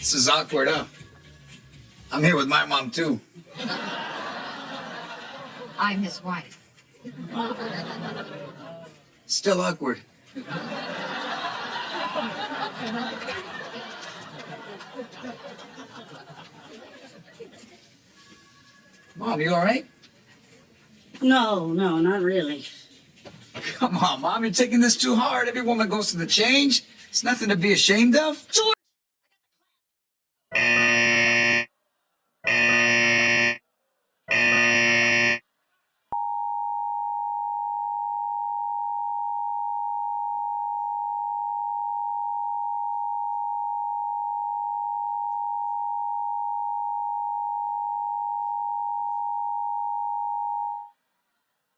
This is awkward, huh? I'm here with my mom, too. I'm his wife. Still awkward. Mom, you all right? No, not really. Come on, Mom, you're taking this too hard. Every woman goes to the change. It's nothing to be ashamed of. George!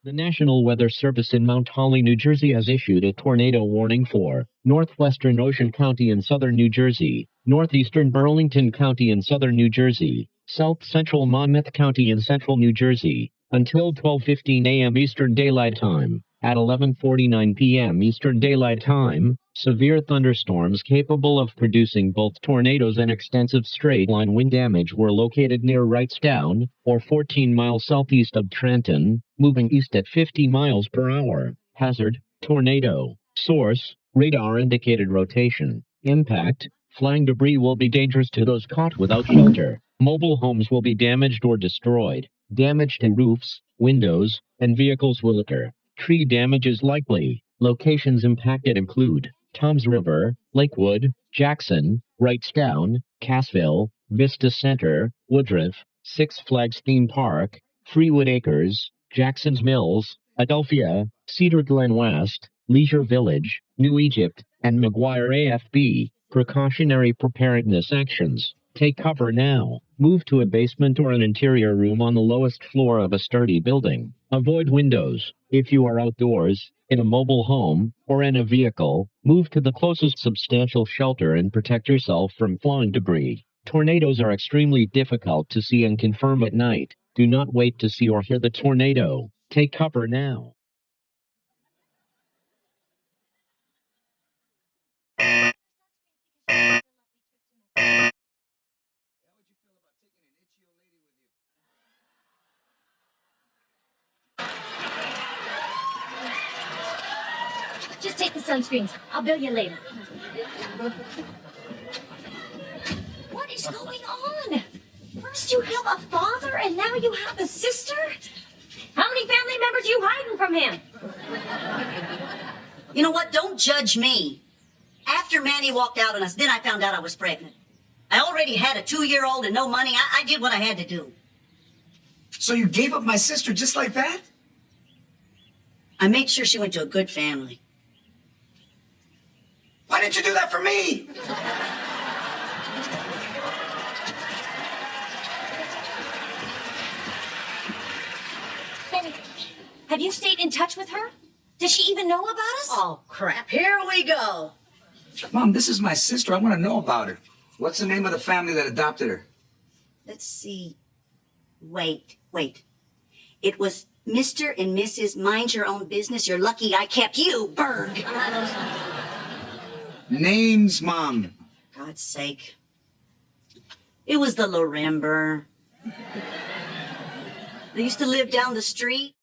The National Weather Service in Mount Holly, New Jersey has issued a tornado warning for northwestern Ocean County in southern New Jersey, northeastern Burlington County in southern New Jersey, south central Monmouth County in central New Jersey, until 12:15 a.m. Eastern Daylight Time. At 11:49 p.m. Eastern Daylight Time, severe thunderstorms capable of producing both tornadoes and extensive straight-line wind damage were located near Wrightstown, or 14 miles southeast of Trenton, moving east at 50 miles per hour. Hazard: tornado. Source: radar-indicated rotation. Impact: flying debris will be dangerous to those caught without shelter. Mobile homes will be damaged or destroyed. Damage to roofs, windows, and vehicles will occur. Tree damage is likely. Locations impacted include Toms River, Lakewood, Jackson, Wrightstown, Cassville, Vista Center, Woodruff, Six Flags Theme Park, Freewood Acres, Jackson's Mills, Adelphia, Cedar Glen West, Leisure Village, New Egypt, and McGuire AFB. Precautionary preparedness actions. Take cover now. Move to a basement or an interior room on the lowest floor of a sturdy building. Avoid windows. If you are outdoors, in a mobile home, or in a vehicle, move to the closest substantial shelter and protect yourself from flying debris. Tornadoes are extremely difficult to see and confirm at night. Do not wait to see or hear the tornado. Take cover now. Just take the sunscreens. I'll bill you later. What is going on? First you have a father, and now you have a sister? How many family members are you hiding from him? You know what? Don't judge me. After Manny walked out on us, then I found out I was pregnant. I already had a 2-year-old and no money. I did what I had to do. So you gave up my sister just like that? I made sure she went to a good family. Why didn't you do that for me? Benny, have you stayed in touch with her? Does she even know about us? Oh, crap. Here we go. Mom, this is my sister. I want to know about her. What's the name of the family that adopted her? Let's see. Wait. It was Mr. and Mrs. Mind Your Own Business. You're lucky I kept you, Berg. Names, Mom. God's sake. It was the Lorember. They used to live down the street.